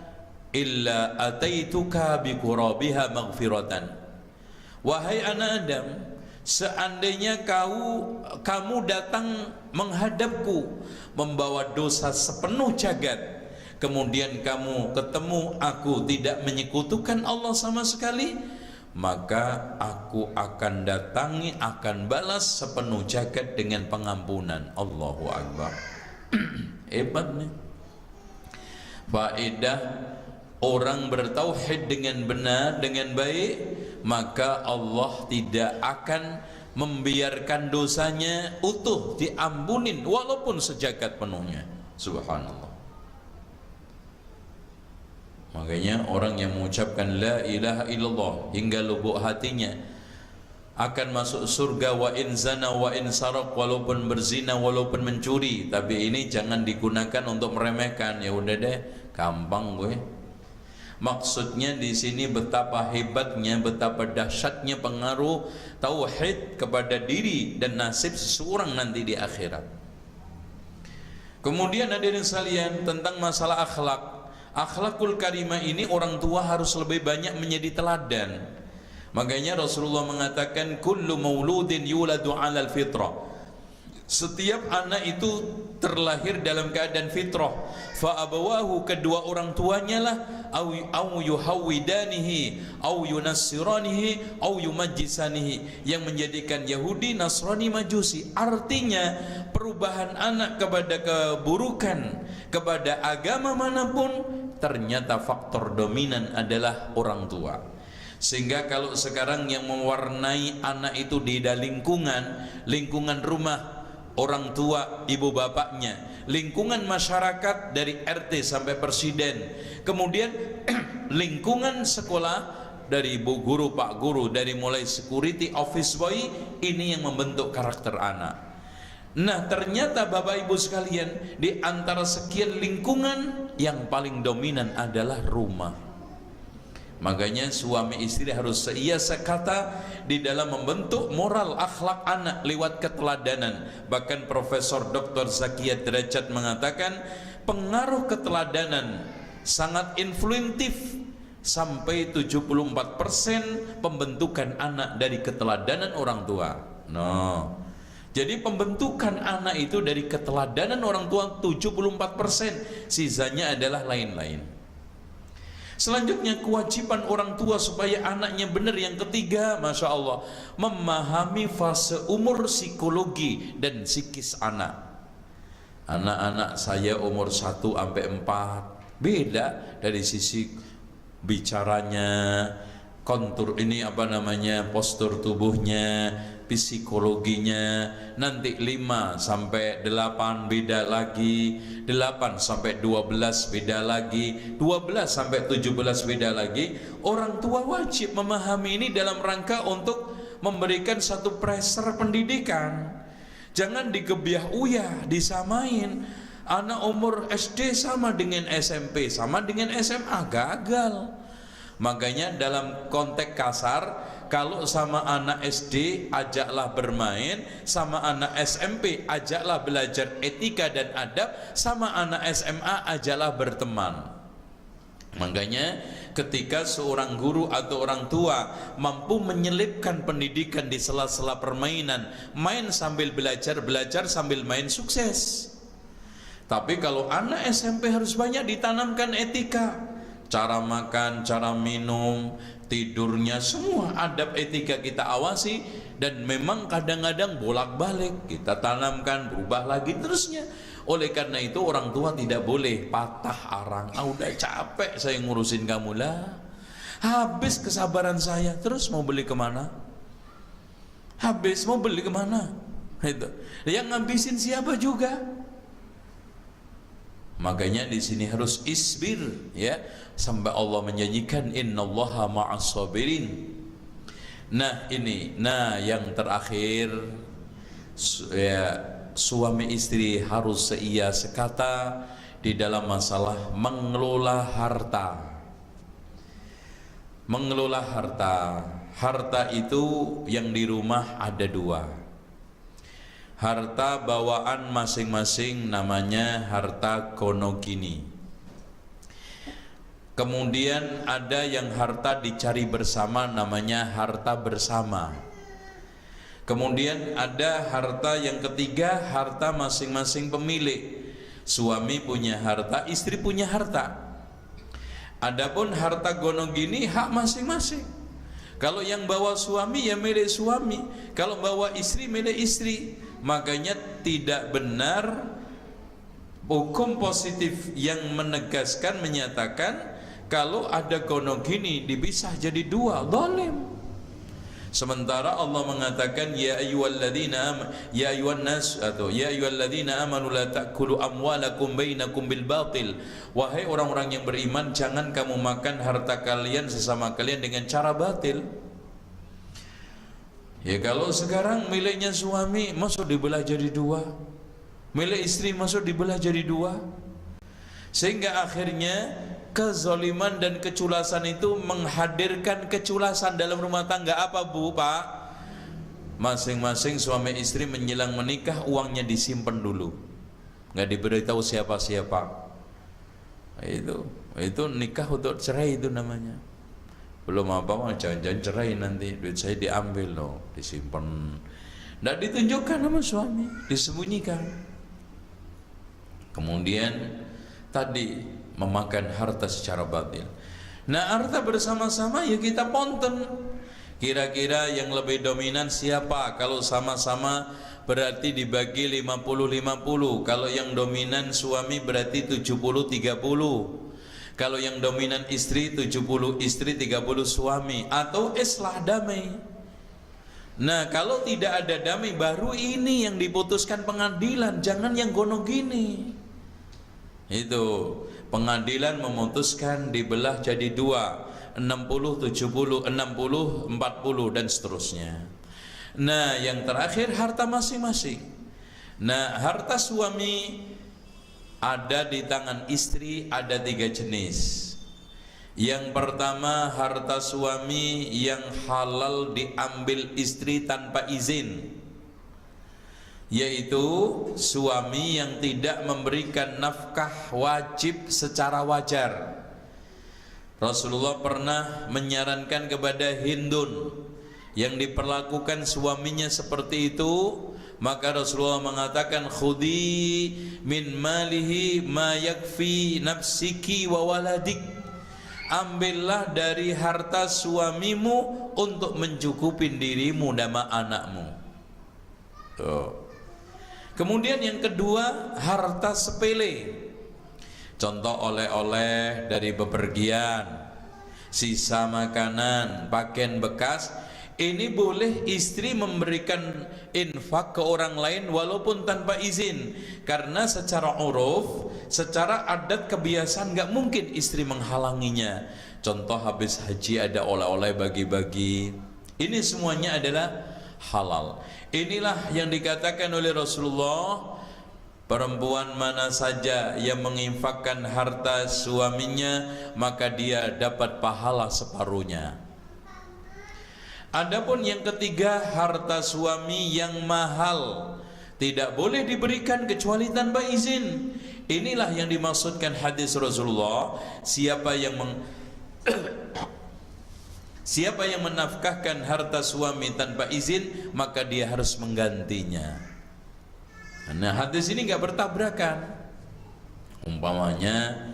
illa ataituka bi qurabiha maghfiratan. Wahai anak Adam, seandainya kamu datang menghadapku membawa dosa sepenuh jagat, kemudian kamu ketemu aku tidak menyekutukan Allah sama sekali, maka aku akan datangi, akan balas sepenuh jagat dengan pengampunan. Allahu Akbar. Hebat nih faedah orang bertauhid dengan benar, dengan baik, maka Allah tidak akan membiarkan dosanya utuh diampunin walaupun sejagat penuhnya. Subhanallah. Makanya orang yang mengucapkan la ilaha illallah hingga lubuk hatinya akan masuk surga, wa in zana wa in saraq, walaupun berzina, walaupun mencuri. Tapi ini jangan digunakan untuk meremehkan. Ya udah deh, gampang gue. Maksudnya di sini betapa hebatnya, betapa dahsyatnya pengaruh tauhid kepada diri dan nasib seseorang nanti di akhirat. Kemudian hadirin sekalian, tentang masalah akhlak. Akhlakul karimah ini orang tua harus lebih banyak menjadi teladan. Makanya Rasulullah mengatakan kullu mauludin yuladu 'alal fitrah. Setiap anak itu terlahir dalam keadaan fitrah. Fa abawahu, kedua orang tuanya lah, au yuhawidanihi au yunassiranihi au yumajjisanihi, yang menjadikan Yahudi, Nasrani, Majusi. Artinya perubahan anak kepada keburukan, kepada agama manapun, ternyata faktor dominan adalah orang tua. Sehingga kalau sekarang yang mewarnai anak itu di lingkungan rumah, orang tua, ibu bapaknya, lingkungan masyarakat dari RT sampai presiden, kemudian lingkungan sekolah dari ibu guru, pak guru, dari mulai security, office boy, ini yang membentuk karakter anak. Nah, ternyata Bapak Ibu sekalian, di antara sekian lingkungan yang paling dominan adalah rumah. Makanya suami istri harus seia sekata di dalam membentuk moral akhlak anak lewat keteladanan. Bahkan Profesor Dr. Zakia Derajat mengatakan pengaruh keteladanan sangat influentif, sampai 74% pembentukan anak dari keteladanan orang tua. Jadi pembentukan anak itu dari keteladanan orang tua 74%, sisanya adalah lain-lain. Selanjutnya kewajiban orang tua supaya anaknya benar. Yang ketiga, Masya Allah, memahami fase umur, psikologi dan psikis anak. Anak-anak saya umur 1 sampai 4 beda dari sisi bicaranya, kontur ini postur tubuhnya, psikologinya. Nanti 5 sampai 8 beda lagi, 8 sampai 12 beda lagi, 12 sampai 17 beda lagi. Orang tua wajib memahami ini dalam rangka untuk memberikan satu pressure pendidikan. Jangan digebiah uyah, disamain. Anak umur SD sama dengan SMP, sama dengan SMA, gagal. Makanya dalam konteks kasar, kalau sama anak SD ajaklah bermain, sama anak SMP ajaklah belajar etika dan adab, sama anak SMA ajaklah berteman. Makanya ketika seorang guru atau orang tua mampu menyelipkan pendidikan di sela-sela permainan, main sambil belajar, belajar sambil main, sukses. Tapi kalau anak SMP harus banyak ditanamkan etika, cara makan, cara minum, tidurnya, semua adab etika kita awasi. Dan memang kadang-kadang bolak-balik kita tanamkan, berubah lagi terusnya. Oleh karena itu orang tua tidak boleh patah arang. Udah capek saya ngurusin kamu lah, habis kesabaran saya, terus mau beli kemana? Habis mau beli kemana? Itu yang ngabisin siapa juga. Makanya di sini harus isbir, ya, sampai Allah menjanjikan innallaha ma'as sabirin. Nah ini, yang terakhir, ya, suami istri harus seia sekata di dalam masalah mengelola harta. Mengelola harta. Harta itu yang di rumah ada 2. Harta bawaan masing-masing namanya harta gonogini. Kemudian ada yang harta dicari bersama namanya harta bersama. Kemudian ada harta yang ketiga, harta masing-masing pemilik. Suami punya harta, istri punya harta. Adapun harta gonogini hak masing-masing. Kalau yang bawa suami ya milik suami, kalau bawa istri milik istri. Makanya tidak benar hukum positif yang menegaskan, menyatakan kalau ada gonogini dipisah jadi 2, zalim. Sementara Allah mengatakan ya ayyuhalladzina ya ayyuhan nas atau ya ayyuhalladzina amanu la ta'kulu amwalakum bainakum bil batil. Wahai orang-orang yang beriman, jangan kamu makan harta kalian sesama kalian dengan cara batil. Ya kalau sekarang miliknya suami masuk dibelah jadi dua, milik istri masuk dibelah jadi dua, sehingga akhirnya kezaliman dan keculasan itu menghadirkan keculasan dalam rumah tangga. Apa Bu, Pak? Masing-masing suami istri menjelang menikah uangnya disimpan dulu, nggak diberitahu siapa-siapa. Itu nikah untuk cerai itu namanya. Belum apa-apa, jangan-jangan cerai nanti duit saya diambil loh, disimpan, nggak ditunjukkan sama suami, disembunyikan. Kemudian tadi memakan harta secara batil. Nah, harta bersama-sama ya kita ponten. Kira-kira yang lebih dominan siapa? Kalau sama-sama berarti dibagi 50-50. Kalau yang dominan suami berarti 70-30. Kalau yang dominan istri 70 istri 30 suami, atau islah damai. Nah, kalau tidak ada damai baru ini yang diputuskan pengadilan, jangan yang gono gini. Itu pengadilan memutuskan dibelah jadi dua, 60, 70, 60, 40 dan seterusnya. Nah, yang terakhir harta masing-masing. Nah, harta suami ada di tangan istri ada 3 jenis. Yang pertama, harta suami yang halal diambil istri tanpa izin, yaitu suami yang tidak memberikan nafkah wajib secara wajar. Rasulullah pernah menyarankan kepada Hindun yang diperlakukan suaminya seperti itu, maka Rasulullah mengatakan khudi min malihi ma yakfi nafsiki wa waladik. Ambillah dari harta suamimu untuk mencukupin dirimu dan anakmu. Tuh. Kemudian yang kedua, harta sepele. Contoh oleh-oleh dari bepergian, sisa makanan, pakaian bekas. Ini boleh istri memberikan infak ke orang lain walaupun tanpa izin, karena secara uruf, secara adat kebiasaan nggak mungkin istri menghalanginya. Contoh habis haji ada oleh-oleh bagi-bagi. Ini semuanya adalah halal. Inilah yang dikatakan oleh Rasulullah, perempuan mana saja yang menginfakkan harta suaminya maka dia dapat pahala separuhnya. Adapun yang ketiga, harta suami yang mahal tidak boleh diberikan kecuali tanpa izin. Inilah yang dimaksudkan hadis Rasulullah, siapa yang menafkahkan harta suami tanpa izin maka dia harus menggantinya. Nah, hadis ini nggak bertabrakan. Umpamanya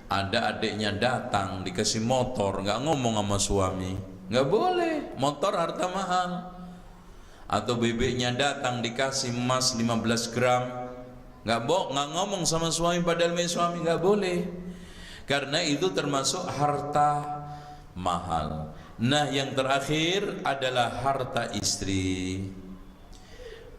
ada adiknya datang dikasih motor, nggak ngomong sama suami, nggak boleh, motor harta mahal. Atau bebeknya datang dikasih emas 15 gram, nggak ngomong sama suami padahal suami, nggak boleh, karena itu termasuk harta mahal. Nah, yang terakhir adalah harta istri.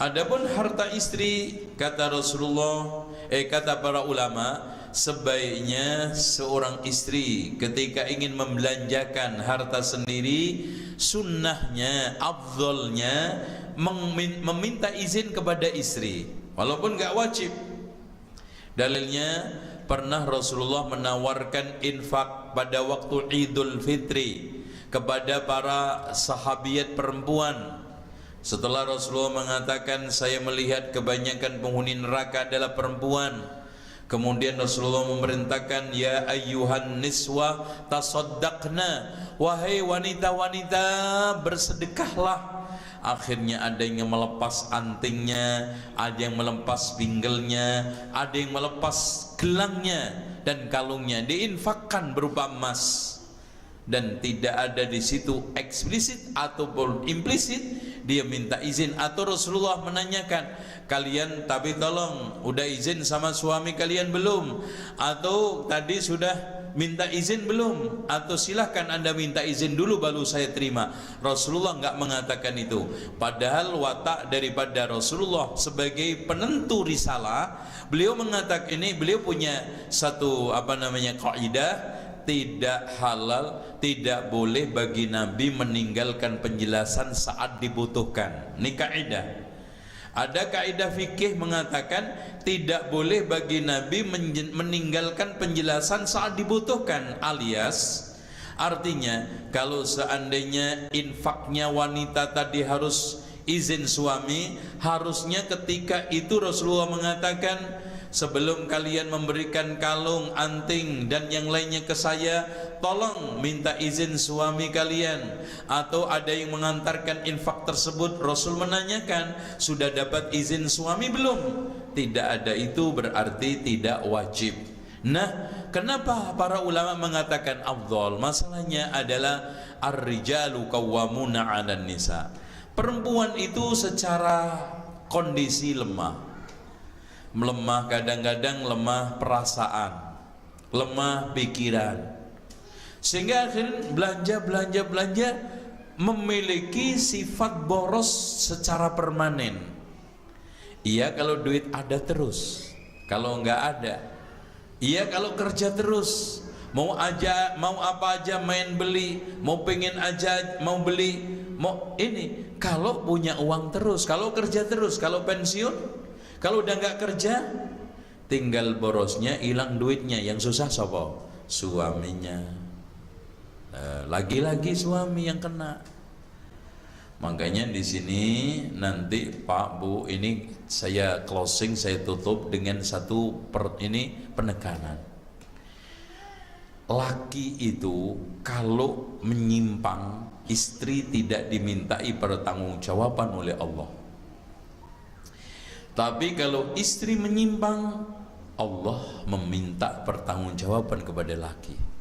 Adapun harta istri, kata Rasulullah, kata para ulama, sebaiknya seorang istri ketika ingin membelanjakan harta sendiri, sunnahnya, afdolnya meminta izin kepada istri, walaupun gak wajib. Dalilnya, pernah Rasulullah menawarkan infak pada waktu Idul Fitri kepada para sahabiat perempuan. Setelah Rasulullah mengatakan, saya melihat kebanyakan penghuni neraka adalah perempuan. Kemudian Rasulullah memerintahkan, ya ayyuhan niswa tasaddaqna, wahai wanita-wanita bersedekahlah. Akhirnya ada yang melepas antingnya, ada yang melepas binggelnya, ada yang melepas gelangnya dan kalungnya, diinfakkan berupa emas. Dan tidak ada di situ eksplisit ataupun implisit dia minta izin. Atau Rasulullah menanyakan, kalian tapi tolong udah izin sama suami kalian belum? Atau tadi sudah minta izin belum? Atau silahkan Anda minta izin dulu baru saya terima. Rasulullah nggak mengatakan itu. Padahal watak daripada Rasulullah sebagai penentu risalah, beliau mengatakan ini, beliau punya satu kaidah, tidak halal, tidak boleh bagi Nabi meninggalkan penjelasan saat dibutuhkan. Ini kaidah. Ada kaidah fikih mengatakan tidak boleh bagi Nabi meninggalkan penjelasan saat dibutuhkan, alias artinya kalau seandainya infaknya wanita tadi harus izin suami, harusnya ketika itu Rasulullah mengatakan, sebelum kalian memberikan kalung, anting dan yang lainnya ke saya, tolong minta izin suami kalian. Atau ada yang mengantarkan infak tersebut, Rasul menanyakan, sudah dapat izin suami belum? Tidak ada, itu berarti tidak wajib. Nah, kenapa para ulama mengatakan afdal? Masalahnya adalah ar-rijalu qawwamuna 'alan nisa. Perempuan itu secara kondisi lemah, kadang-kadang lemah perasaan, lemah pikiran, sehingga akhirnya belanja memiliki sifat boros secara permanen. Iya kalau duit ada terus, kalau enggak ada. Iya kalau kerja terus, mau apa aja main beli, mau pengen aja mau beli, mau ini. Kalau punya uang terus, kalau kerja terus, kalau pensiun, kalau udah nggak kerja, tinggal borosnya, hilang duitnya. Yang susah siapa? Suaminya. Lagi-lagi suami yang kena. Makanya di sini nanti Pak Bu, ini saya closing, saya tutup dengan satu penekanan. Laki itu kalau menyimpang, istri tidak dimintai pertanggungjawaban oleh Allah. Tapi kalau istri menyimpang, Allah meminta pertanggungjawaban kepada laki.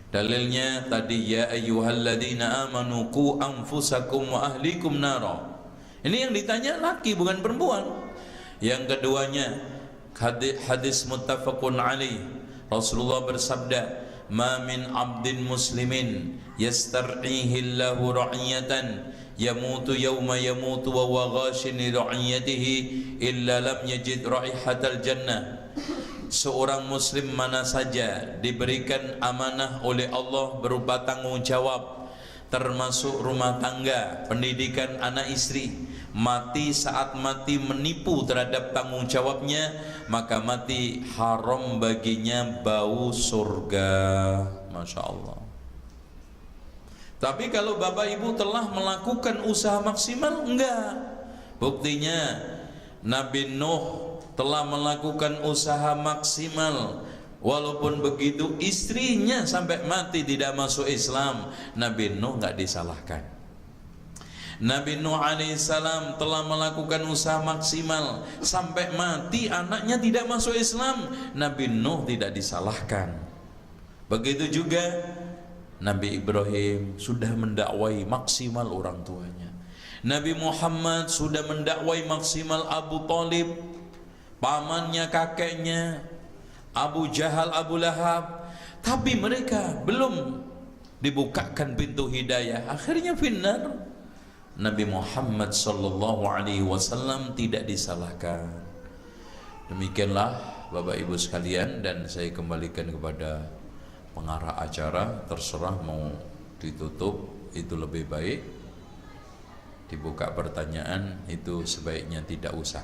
Dalilnya tadi, ya ayyuhalladzina amanu qu anfusakum wa ahlikum nara. Ini yang ditanya laki, bukan perempuan. Yang keduanya, hadis muttafaqun alaih, Rasulullah bersabda, ma min abdin muslimin yastar'ihi Allahu ra'iyatan yamutu yawma yamutu wa huwa ghashin li ra'iyatihi illa lam yajid raihatal jannah. Seorang muslim mana saja diberikan amanah oleh Allah berupa tanggung jawab, termasuk rumah tangga, pendidikan anak istri, mati saat mati menipu terhadap tanggung jawabnya, maka mati haram baginya bau surga. Masya Allah. Tapi kalau bapak ibu telah melakukan usaha maksimal, enggak. Buktinya Nabi Nuh telah melakukan usaha maksimal, walaupun begitu istrinya sampai mati tidak masuk Islam, Nabi Nuh enggak disalahkan. Nabi Nuh alaihissalam telah melakukan usaha maksimal sampai mati anaknya tidak masuk Islam, Nabi Nuh tidak disalahkan. Begitu juga Nabi Ibrahim sudah mendakwai maksimal orang tuanya. Nabi Muhammad sudah mendakwai maksimal Abu Talib, pamannya, kakeknya, Abu Jahal, Abu Lahab. Tapi mereka belum dibukakan pintu hidayah, akhirnya finnar. Nabi Muhammad sallallahu alaihi wasallam tidak disalahkan. Demikianlah Bapak Ibu sekalian, dan saya kembalikan kepada pengarah acara, terserah mau ditutup itu lebih baik, dibuka pertanyaan itu sebaiknya tidak usah.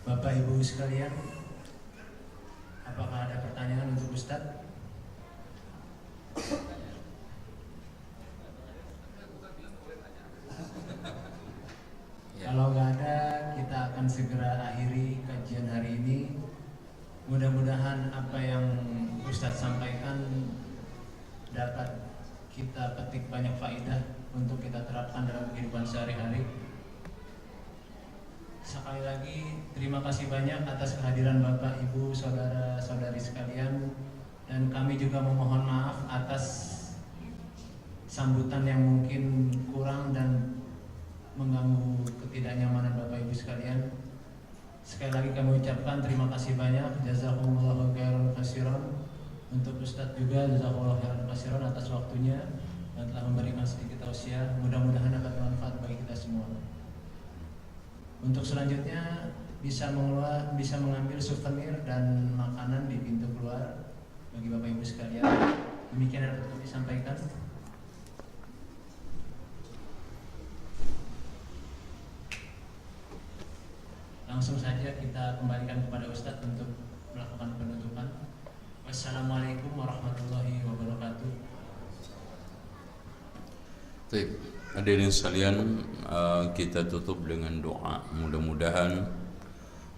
Bapak Ibu sekalian, apakah ada pertanyaan untuk Ustadz? Kalau nggak ada, kita akan segera akhiri kajian hari ini. Mudah-mudahan apa yang Ustadz sampaikan dapat kita petik banyak faedah untuk kita terapkan dalam kehidupan sehari-hari. Sekali lagi terima kasih banyak atas kehadiran Bapak, Ibu, saudara-saudari sekalian, dan kami juga memohon maaf atas sambutan yang mungkin kurang dan mengganggu ketidaknyamanan Bapak Ibu sekalian. Sekali lagi kami ucapkan terima kasih banyak, jazakumullahu khairan katsiran. Untuk Ustadz juga jazakumullahu khairan katsiran atas waktunya dan telah memberikan sedikit tausiah. Mudah-mudahan dapat bermanfaat bagi kita semua. Untuk selanjutnya bisa mengambil souvenir dan makanan di pintu keluar bagi Bapak Ibu sekalian. Demikian yang dapat kami sampaikan. Langsung saja kita kembalikan kepada Ustadz untuk melakukan penutupan. Wassalamualaikum warahmatullahi wabarakatuh. Baik, hadirin sekalian, kita tutup dengan doa. Mudah-mudahan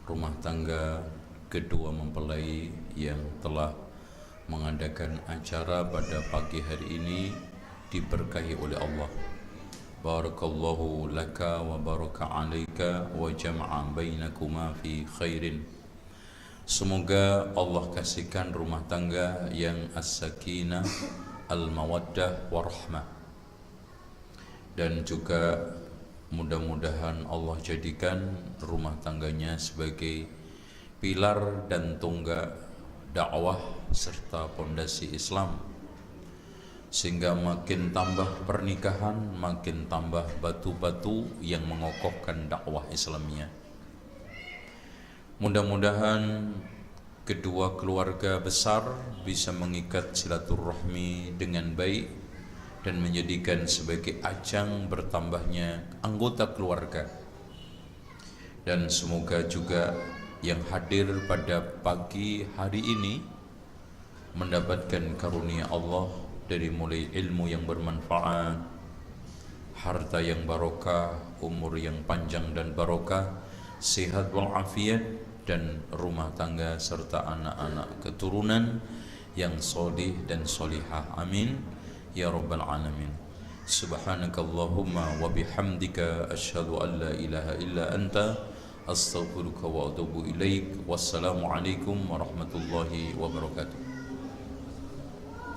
rumah tangga kedua mempelai yang telah mengadakan acara pada pagi hari ini diberkahi oleh Allah. Barakallahu laka wa baraka alaika wa jama'a bainakuma fi khairin. Semoga Allah kasihkan rumah tangga yang as-sakinah, al-mawaddah, warahmah. Dan juga mudah-mudahan Allah jadikan rumah tangganya sebagai pilar dan tonggak dakwah serta pondasi Islam, sehingga makin tambah pernikahan, makin tambah batu-batu yang mengokohkan dakwah Islamnya. Mudah-mudahan kedua keluarga besar bisa mengikat silaturahmi dengan baik dan menjadikan sebagai ajang bertambahnya anggota keluarga. Dan semoga juga yang hadir pada pagi hari ini mendapatkan karunia Allah dari mulai ilmu yang bermanfaat, harta yang barokah, umur yang panjang dan barokah, sehat walafiat, dan rumah tangga serta anak-anak keturunan yang solih dan solihah. Amin ya rabbal alamin. Subhanakallahumma wa bihamdika asyhadu an la ilaha illa anta astaghfiruka wa atubu ilaik. Wassalamualaikum warahmatullahi wabarakatuh.